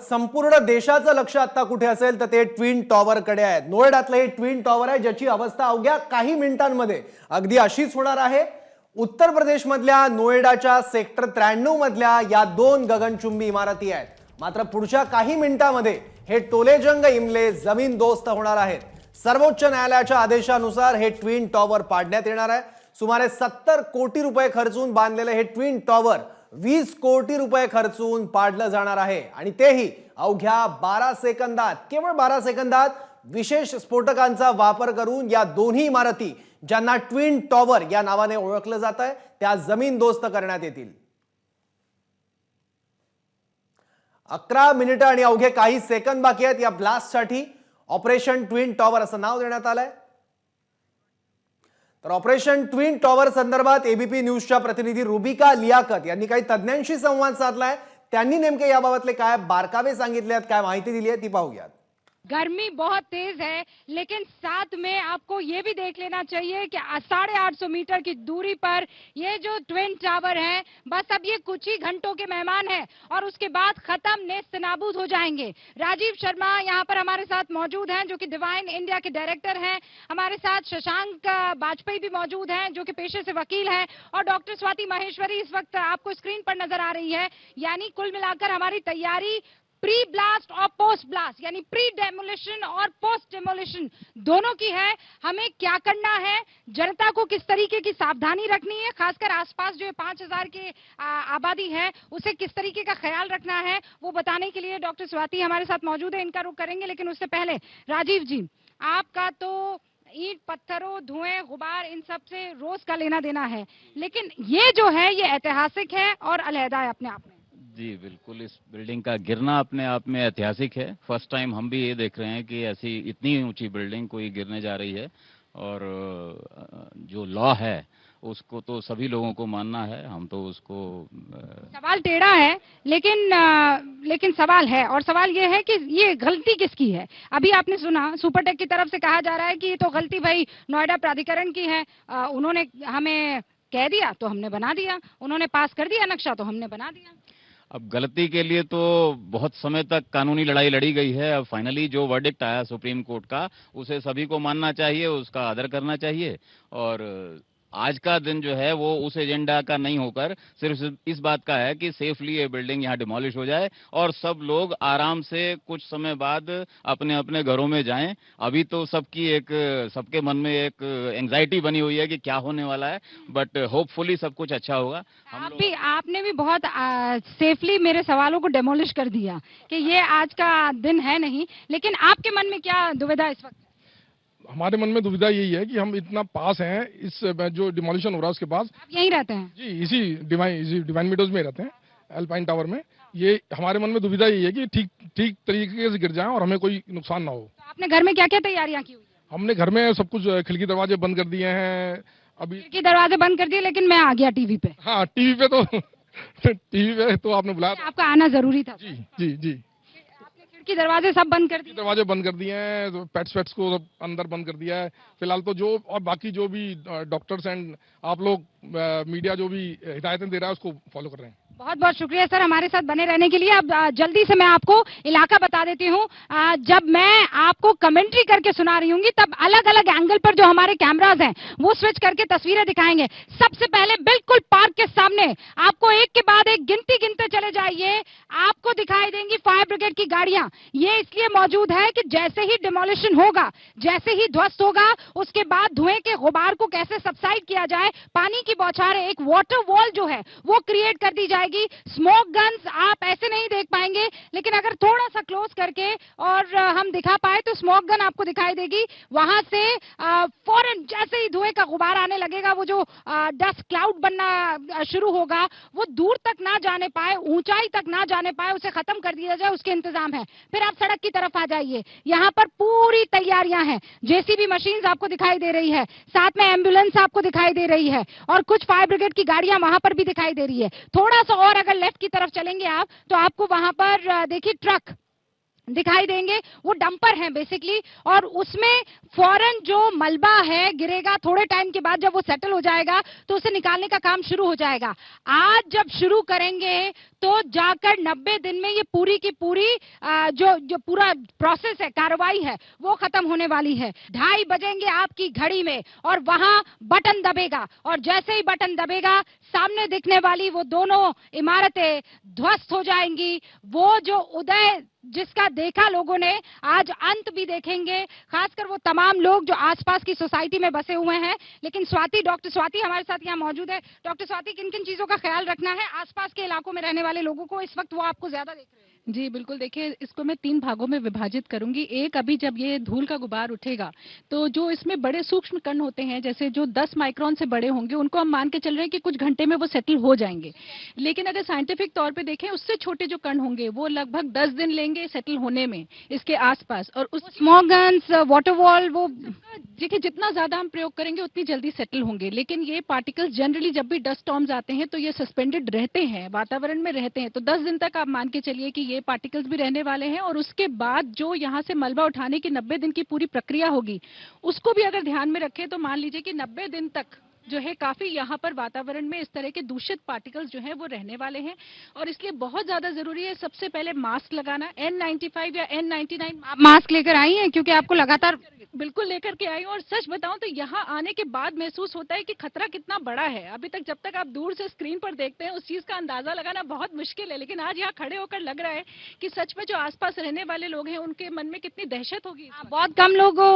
संपूर्ण देशाचं लक्ष आता कुठे असेल तर ते ट्विन टॉवरकडे आहे। नोएडातलं हे ट्विन टॉवर आहे ज्याची अवस्था अवघ्या काही मिनिटांमध्ये अगदी अशीच होणार आहे। उत्तर प्रदेशमधल्या नोएडाच्या सेक्टर 93 मधल्या या दोन गगनचुंबी इमारती आहेत। मात्र पुढच्या काही मिनिटांमध्ये हे टोलेजंग इमले जमीनदोस्त होणार आहेत। सर्वोच्च न्यायालयाच्या आदेशानुसार हे ट्विन टॉवर पाडण्यात येणार आहे। सुमारे 70 कोटी रुपये खर्चून बांधलेले हे ट्विन टॉवर 20 कोटी रुपये खर्चून पाडलं जाणार आहे आणि तेही अवघ्या 12 सेकंदात। केवळ 12 सेकंदात विशेष स्फोटकांचा वापर करून या दोन्ही इमारती ज्यांना ट्विन टॉवर या नावाने ओळखलं जात आहे त्या जमीनदोस्त करण्यात येतील। 11 मिनिटं आणि अवघे काही सेकंद बाकी आहेत या ब्लास्टसाठी। ऑपरेशन ट्विन टॉवर असं नाव देण्यात आलंय। तर ऑपरेशन ट्विन टॉवर संदर्भात एबीपी न्यूजच्या प्रतिनिधी रुबिका लियाकत यांनी काही तज्ञांशी संवाद साधलाय। त्यांनी नेमके याबाबतले काय बारकावे सांगितले आहेत, काय माहिती दिली आहे ती पाहूयात। गर्मी बहुत तेज है, लेकिन साथ में आपको ये भी देख लेना चाहिए कि 850 मीटर की दूरी पर ये जो ट्विन टावर है, बस अब ये कुछ ही घंटों के मेहमान हैं और उसके बाद खत्म, नेस्तनाबूद हो जाएंगे। राजीव शर्मा यहाँ पर हमारे साथ मौजूद हैं जो कि डिवाइन इंडिया के डायरेक्टर हैं। हमारे साथ शशांक वाजपेयी भी मौजूद हैं जो कि पेशे से वकील हैं, और डॉक्टर स्वाति माहेश्वरी इस वक्त आपको स्क्रीन पर नजर आ रही है। यानी कुल मिलाकर हमारी तैयारी प्री ब्लास्ट और पोस्ट ब्लास्ट यानी प्री डेमोलिशन और पोस्ट डेमोलिशन दोनों की है। हमें क्या करना है, जनता को किस तरीके की सावधानी रखनी है, खासकर आसपास जो 5000 की आबादी है उसे किस तरीके का ख्याल रखना है, वो बताने के लिए डॉक्टर स्वाति हमारे साथ मौजूद है। इनका रुख करेंगे, लेकिन उससे पहले राजीव जी, आपका तो ईंट पत्थरों धुएं गुबार इन सब से रोज का लेना देना है, लेकिन ये जो है ये ऐतिहासिक है और अलहदा है अपने आप में। जी बिल्कुल, इस बिल्डिंग का गिरना अपने आप में ऐतिहासिक है। फर्स्ट टाइम हम भी ये देख रहे हैं कि ऐसी इतनी ऊंची बिल्डिंग कोई गिरने जा रही है, और जो लॉ है उसको तो सभी लोगों को मानना है। हम तो उसको सवाल टेढ़ा है, लेकिन सवाल है, और सवाल ये है कि ये गलती किसकी है। अभी आपने सुना सुपरटेक की तरफ से कहा जा रहा है कि ये तो गलती भाई नोएडा प्राधिकरण की है। उन्होंने हमें कह दिया तो हमने बना दिया, उन्होंने पास कर दिया नक्शा तो हमने बना दिया। अब गलती के लिए तो बहुत समय तक कानूनी लड़ाई लड़ी गई है। अब फाइनली जो वर्डिक्ट आया सुप्रीम कोर्ट का, उसे सभी को मानना चाहिए, उसका आदर करना चाहिए। और आज का दिन जो है वो उस एजेंडा का नहीं होकर सिर्फ इस बात का है कि सेफली ये बिल्डिंग यहाँ डिमोलिश हो जाए और सब लोग आराम से कुछ समय बाद अपने अपने घरों में जाएं। अभी तो सबके मन में एक एंजाइटी बनी हुई है कि क्या होने वाला है, बट होपफुली सब कुछ अच्छा होगा। आपने भी बहुत सेफली मेरे सवालों को डेमोलिश कर दिया कि ये आज का दिन है नहीं, लेकिन आपके मन में क्या दुविधा इस वक्त? हमारे मन में दुविधा यही है कि हम इतना पास हैं, इस जो डिमोलिशन हो रहा है उसके पास। आप यहीं रहते हैं? जी, इसी डिवाइन मीडोज में रहते हैं, एल्पाइन टावर में। ये हमारे मन में दुविधा यही है कि ठीक तरीके से गिर जाए और हमें कोई नुकसान ना हो। तो आपने घर में क्या क्या तैयारियां की हुई? हमने घर में सब कुछ खिड़की दरवाजे बंद कर दिए हैं। अभी खिड़की दरवाजे बंद कर दिए, लेकिन मैं आ गया टीवी पे। हाँ, टीवी पे तो टीवी पे तो आपने बुलाया, आपका आना जरूरी था। जी जी जी। खिड़की दरवाजे सब बंद कर दिए? दरवाजे बंद कर दिए हैं, तो पेट्स को सब अंदर बंद कर दिया है फिलहाल तो। जो और बाकी जो भी डॉक्टर्स एंड आप लोग मीडिया जो भी हिदायतें दे रहा है उसको फॉलो कर रहे हैं। बहुत बहुत शुक्रिया सर हमारे साथ बने रहने के लिए। अब जल्दी से मैं आपको इलाका बता देती हूँ। जब मैं आपको कमेंट्री करके सुना रही हूँ तब अलग अलग एंगल पर जो हमारे कैमराज हैं वो स्विच करके तस्वीरें दिखाएंगे। सबसे पहले बिल्कुल पार्क के सामने आपको एक के बाद एक गिनती गिनते चले जाइए, आपको दिखाई देंगी फायर ब्रिगेड की गाड़ियां। ये इसलिए मौजूद है कि जैसे ही डिमोलिशन होगा, जैसे ही ध्वस्त होगा, उसके बाद धुएं के गुबार को कैसे सबसाइड किया जाए, पानी की बौछारें, एक वाटर वॉल जो है वो क्रिएट कर दी जाएगी। स्मोक गन्स आप ऐसे नहीं देख पाएंगे, लेकिन अगर थोड़ा सा क्लोज करके और हम दिखा पाए तो स्मोक गन आपको दिखाई देगी। वहां से फौरन जैसे ही धुएं का गुबार आने लगेगा, वो जो डस्ट क्लाउड बनना शुरू होगा, वो दूर तक ना जाने पाए, ऊंचाई तक ना जाने पाए, उसे खत्म कर दिया जाए, उसके इंतजाम है। फिर आप सड़क की तरफ आ जाइए, यहाँ पर पूरी तैयारियां हैं। जेसीबी मशीन आपको दिखाई दे रही है, साथ में एम्बुलेंस आपको दिखाई दे रही है, और कुछ फायर ब्रिगेड की गाड़ियां वहां पर भी दिखाई दे रही है। थोड़ा सा और अगर लेफ्ट की तरफ चलेंगे आप तो आपको वहां पर देखिए ट्रक दिखाई देंगे, वो डंपर हैं बेसिकली, और उसमें फौरन जो मलबा है गिरेगा, थोड़े टाइम के बाद जब वो सेटल हो जाएगा तो उसे निकालने का काम शुरू हो जाएगा। आज जब शुरू करेंगे तो जाकर 90 दिन में ये पूरी की पूरी जो पूरा प्रोसेस है, कार्रवाई है, वो खत्म होने वाली है। 2:30 बजेंगे आपकी घड़ी में और वहां बटन दबेगा और जैसे ही बटन दबेगा सामने दिखने वाली वो दोनों इमारतें ध्वस्त हो जाएंगी। वो जो उदय जिसका देखा लोगों ने, आज अंत भी देखेंगे, खासकर वो तमाम लोग जो आसपास की सोसाइटी में बसे हुए हैं। लेकिन डॉक्टर स्वाति हमारे साथ यहाँ मौजूद है। डॉक्टर स्वाति, किन किन चीजों का ख्याल रखना है आसपास के इलाकों में रहने वाले लोगों को? इस वक्त वो आपको ज्यादा देख रहे हैं। जी बिल्कुल, देखिए इसको मैं 3 भागों में विभाजित करूंगी। एक, अभी जब ये धूल का गुबार उठेगा तो जो इसमें बड़े सूक्ष्म कण होते हैं, जैसे जो 10 माइक्रोन से बड़े होंगे, उनको हम मान के चल रहे हैं कि कुछ घंटे में वो सेटल हो जाएंगे। लेकिन अगर साइंटिफिक तौर पे देखें, उससे छोटे जो कण होंगे वो लगभग 10 दिन लेंगे सेटल होने में इसके आसपास। और उस स्मॉगन्स, वाटर वॉल, वो देखिए जितना ज्यादा हम प्रयोग करेंगे उतनी जल्दी सेटल होंगे। लेकिन ये पार्टिकल्स जनरली जब भी डस्ट स्टॉर्म्स आते हैं तो ये सस्पेंडेड रहते हैं, वातावरण में रहते हैं। तो 10 दिन तक आप मान के चलिए कि ये पार्टिकल्स भी रहने वाले हैं। और उसके बाद जो यहाँ से मलबा उठाने की 90 दिन की पूरी प्रक्रिया होगी, उसको भी अगर ध्यान में रखें तो मान लीजिए कि 90 दिन तक जो है काफी यहाँ पर वातावरण में इस तरह के दूषित पार्टिकल्स जो है वो रहने वाले हैं। और इसलिए बहुत ज्यादा जरूरी है सबसे पहले मास्क लगाना। N95 या N99 आप मास्क लेकर आई हैं? क्योंकि आपको लगातार बिल्कुल लेकर के आई हूँ। और सच बताऊं तो यहाँ आने के बाद महसूस होता है कि खतरा कितना बड़ा है। अभी तक जब तक आप दूर से स्क्रीन पर देखते हैं उस चीज का अंदाजा लगाना बहुत मुश्किल है। लेकिन आज यहाँ खड़े होकर लग रहा है कि सच में जो आसपास रहने वाले लोग हैं उनके मन में कितनी दहशत होगी। बहुत कम लोगों,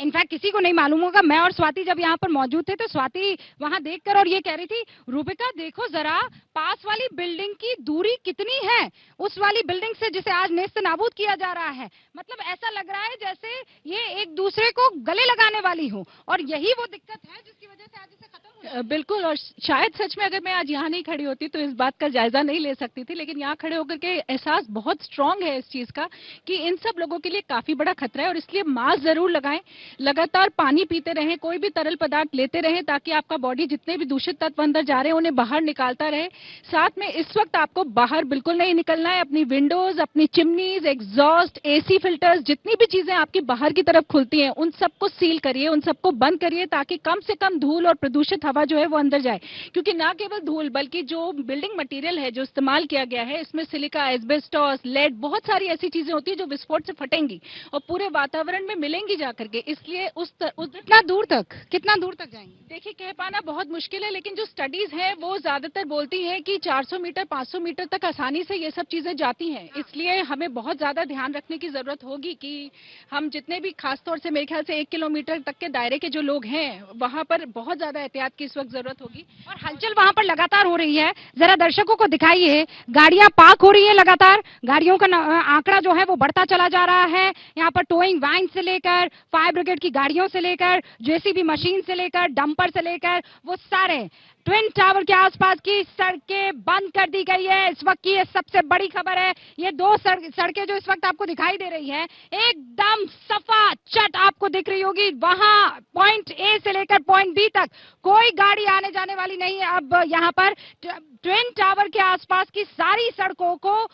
इनफैक्ट किसी को नहीं मालूम होगा। मैं और स्वाति जब यहाँ पर मौजूद थे तो स्वाति वहां देखकर और ये कह रही थी, रूबिका देखो जरा पास वाली बिल्डिंग की दूरी कितनी है उस वाली बिल्डिंग से जिसे आज नेस्त नाबूद किया जा रहा है। मतलब ऐसा लग रहा है जैसे ये एक दूसरे को गले लगाने वाली हो। और यही वो दिक्कत है जिसकी वजह से आज इसे खत्म हो। बिल्कुल। और शायद सच में अगर मैं आज यहाँ नहीं खड़ी होती तो इस बात का जायजा नहीं ले सकती थी। लेकिन यहाँ खड़े होकर के एहसास बहुत स्ट्रांग है इस चीज का कि इन सब लोगों के लिए काफी बड़ा खतरा है। और इसलिए मास्क जरूर लगाएं, लगातार पानी पीते रहें, कोई भी तरल पदार्थ लेते रहें ताकि आपका बॉडी जितने भी दूषित तत्व अंदर जा रहे हैं उन्हें बाहर निकालता रहे। साथ में इस वक्त आपको बाहर बिल्कुल नहीं निकलना है। अपनी विंडोज, अपनी चिमनीज, एग्जॉस्ट, एसी फिल्टर्स, जितनी भी चीजें आपकी बाहर की तरफ खुलती हैं उन सबको सील करिए, उन सबको बंद करिए ताकि कम से कम धूल और प्रदूषित हवा जो है वो अंदर जाए। क्योंकि ना केवल धूल बल्कि जो बिल्डिंग मटेरियल है जो इस्तेमाल किया गया है, इसमें सिलिका, एस्बेस्टॉस, लेड, बहुत सारी ऐसी चीजें होती है जो विस्फोट से फटेंगी और पूरे वातावरण में मिलेंगी जाकर के। इसलिए कितना दूर तक जाएंगे देखिए कह पाना बहुत मुश्किल है। लेकिन जो स्टडीज हैं वो ज्यादातर बोलती हैं कि 400 मीटर 500 मीटर तक आसानी से ये सब चीजें जाती हैं। इसलिए हमें बहुत ज्यादा ध्यान रखने की जरूरत होगी कि हम जितने भी, खासतौर से मेरे ख्याल से 1 किलोमीटर तक के दायरे के जो लोग हैं वहां पर बहुत ज्यादा एहतियात की इस वक्त जरूरत होगी। और हलचल वहां पर लगातार हो रही है। जरा दर्शकों को दिखाइए, गाड़ियां पार्क हो रही है लगातार, गाड़ियों का आंकड़ा जो है वो बढ़ता चला जा रहा है। यहाँ पर टोइंग वैन से लेकर, फायर ब्रिगेड की गाड़ियों से लेकर, जेसीबी मशीन से लेकर, डंपर से लेकर, वो सारे ट्विन टावर के आसपास की सड़कें बंद कर दी गई है। इस वक्त की ये सबसे बड़ी खबर है। ये 2 सड़कें जो इस वक्त आपको दिखाई दे रही है एकदम सफा चट आपको दिख रही होगी। वहां पॉइंट ए से लेकर पॉइंट बी तक कोई गाड़ी आने जाने वाली नहीं है। अब यहाँ पर ट्विन टावर के आसपास की सारी सड़कों को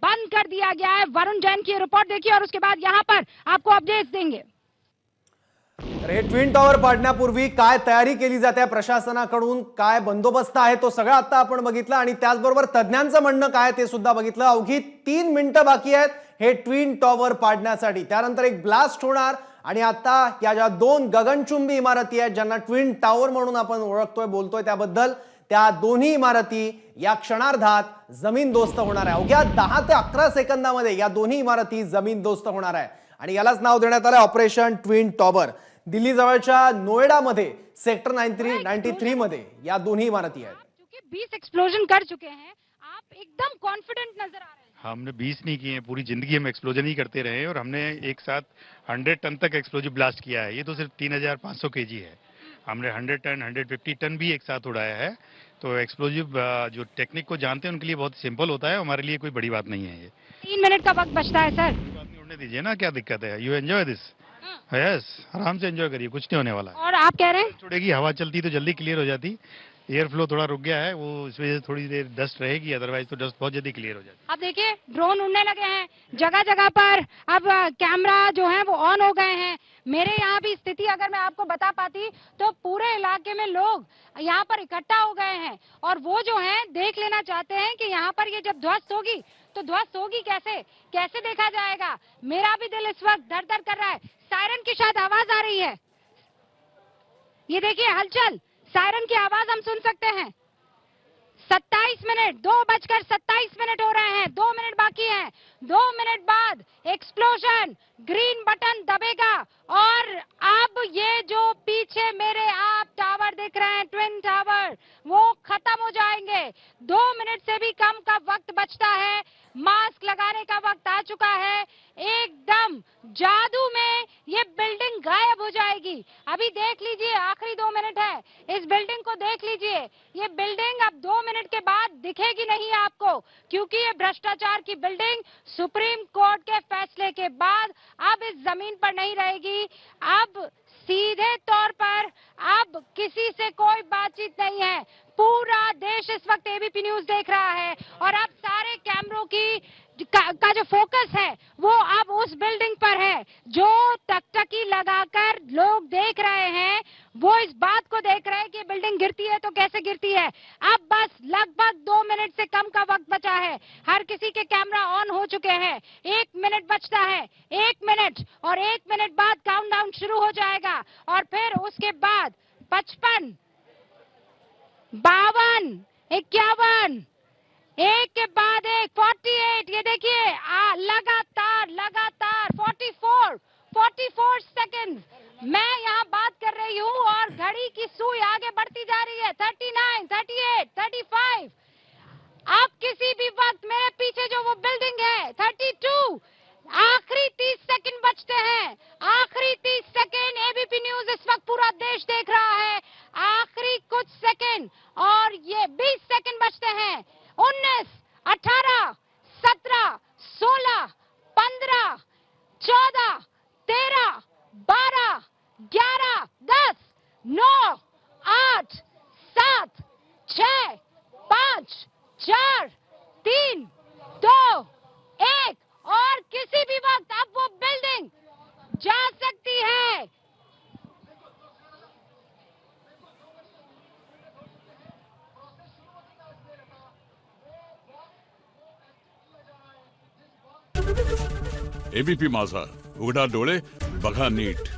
बंद कर दिया गया है। वरुण जैन की रिपोर्ट देखिए और उसके बाद यहाँ पर आपको अपडेट्स देंगे। तर हे ट्विन टॉवर पाडण्यापूर्वी काय तयारी केली जाते प्रशासनाकडून, काय बंदोबस्त आहे तो सगळं आता आपण बघितलं आणि त्याचबरोबर तज्ञांचं म्हणणं काय ते सुद्धा बघितलं। अवघी 3 मिनिटं बाकी आहेत हे ट्विन टॉवर पाडण्यासाठी, त्यानंतर एक ब्लास्ट होणार आणि आता या ज्या 2 गगनचुंबी इमारती आहेत ज्यांना ट्विन टॉवर म्हणून आपण ओळखतोय बोलतोय त्याबद्दल, त्या दोन्ही इमारती या क्षणार्धात जमीनदोस्त होणार आहे। अवघ्या 10 ते 11 सेकंदामध्ये या दोन्ही इमारती जमीनदोस्त होणार आहे आणि यालाच नाव देण्यात आलं ऑपरेशन ट्विन टॉवर। दिल्ली जवळच्या नोएडामध्ये सेक्टर 93 मध्ये या दोन्ही इमारती आहेत। क्योंकि 20 एक्सप्लोजन कर चुके हैं, आप एकदम कॉन्फिडेंट नजर आ रहे हैं। हमने 20 नहीं किए हैं, पूरी जिंदगी हम एक्सप्लोजन ही करते रहे हैं और हमने एक साथ 100 टन तक एक्सप्लोजिव ब्लास्ट किया है। ये तो सिर्फ 3500 केजी है। हमने 100 टन 150 टन भी एक साथ उड़ाया है। तो एक्सप्लोजिव जो टेक्निक को जानते हैं उनके लिए बहुत सिंपल होता है, हमारे लिए कोई बड़ी बात नहीं है। ये 3 मिनट का वक्त बचता है सर। बात नहीं, उड़ने दीजिए ना, क्या दिक्कत है। यू एंजॉय दिस, यस, आराम से एंजॉय करिए, कुछ नहीं होने वाला है। और आप कह रहे हैं छोड़ेगी, हवा चलती तो जल्दी क्लियर हो जाती, एयर फ्लो थोड़ा रुक गया है, वो इस वजह से थोड़ी देर डस्ट रहेगी, अदरवाइज तो डस्ट बहुत जल्दी क्लियर हो जाती अब देखिए ड्रोन उड़ने लगे हैं जगह जगह पर। अब कैमरा जो है वो ऑन हो गए हैं। मेरे यहाँ भी स्थिति अगर मैं आपको बता पाती तो पूरे इलाके में लोग यहाँ पर इकट्ठा हो गए हैं और वो जो है देख लेना चाहते हैं कि यहाँ पर ये जब ध्वस्त होगी तो ध्वस्त होगी कैसे, कैसे देखा जाएगा। मेरा भी दिल इस वक्त दर दर कर रहा है। सायरन की शायद आवाज आ रही है, ये देखिए हलचल, सायरन की आवाज हम सुन सकते हैं। 27 मिनट, 2:27 हो रहे हैं, 2 मिनट बाकी हैं। 2 मिनट बाद एक्सप्लोजन, ग्रीन बटन दबेगा और अब ये जो पीछे मेरे आप टावर दिख रहे हैं, ट्विन टावर, वो खत्म हो जाएंगे। 2 मिनट से भी कम का वक्त बचता है। मास्क लगाने का वक्त आ चुका है। एकदम जादू में ये बिल्डिंग गायब हो जाएगी। अभी देख लीजिए, आखिरी 2 मिनट है, इस बिल्डिंग को देख लीजिए। ये बिल्डिंग अब 2 मिनट के बाद दिखेगी नहीं आपको, क्योंकि ये भ्रष्टाचार की बिल्डिंग सुप्रीम कोर्ट के फैसले के बाद अब इस जमीन पर नहीं रहेगी। अब सीधे तौर पर अब किसी से कोई बातचीत नहीं है। पूरा देश इस वक्त एबीपी न्यूज देख रहा है और अब सारे कैमरों का जो फोकस है वो अब उस बिल्डिंग पर है। जो टकटकी लगाकर लोग देख रहे हैं वो इस बात को देख रहे हैं कि बिल्डिंग गिरती है तो कैसे गिरती है। अब बस लगभग 2 मिनट से कम का वक्त बचा है। हर किसी के कैमरा ऑन हो चुके हैं। 1 मिनट बचता है, 1 मिनट और 1 मिनट बाद काउंटडाउन शुरू हो जाएगा और फिर उसके बाद 55, 52, 51, एक के बाद एक 48, ये देखिए लगातार 44 सेकंड मैं यहाँ बात कर रही हूँ और घड़ी की सुई आगे बढ़ती जा रही है। 39, 38, 35, अब किसी भी वक्त मेरे पीछे जो वो बिल्डिंग है 32, आखिरी 30 सेकंड बचते हैं। आखिरी 30 सेकंड, एबीपी न्यूज इस वक्त पूरा देश देख रहा है। आखिरी कुछ सेकंड और ये 20 सेकंड बचते हैं। 19, 18, 17, 16, 15, 14, 13, 12, 11, 10, 9, 8, 7, 6, 5, 4, 3, 2, 1 और किसी भी वक्त अब वो बिल्डिंग जा सकती है। एबीपी माझा, उघडा डोळे बघा नीट।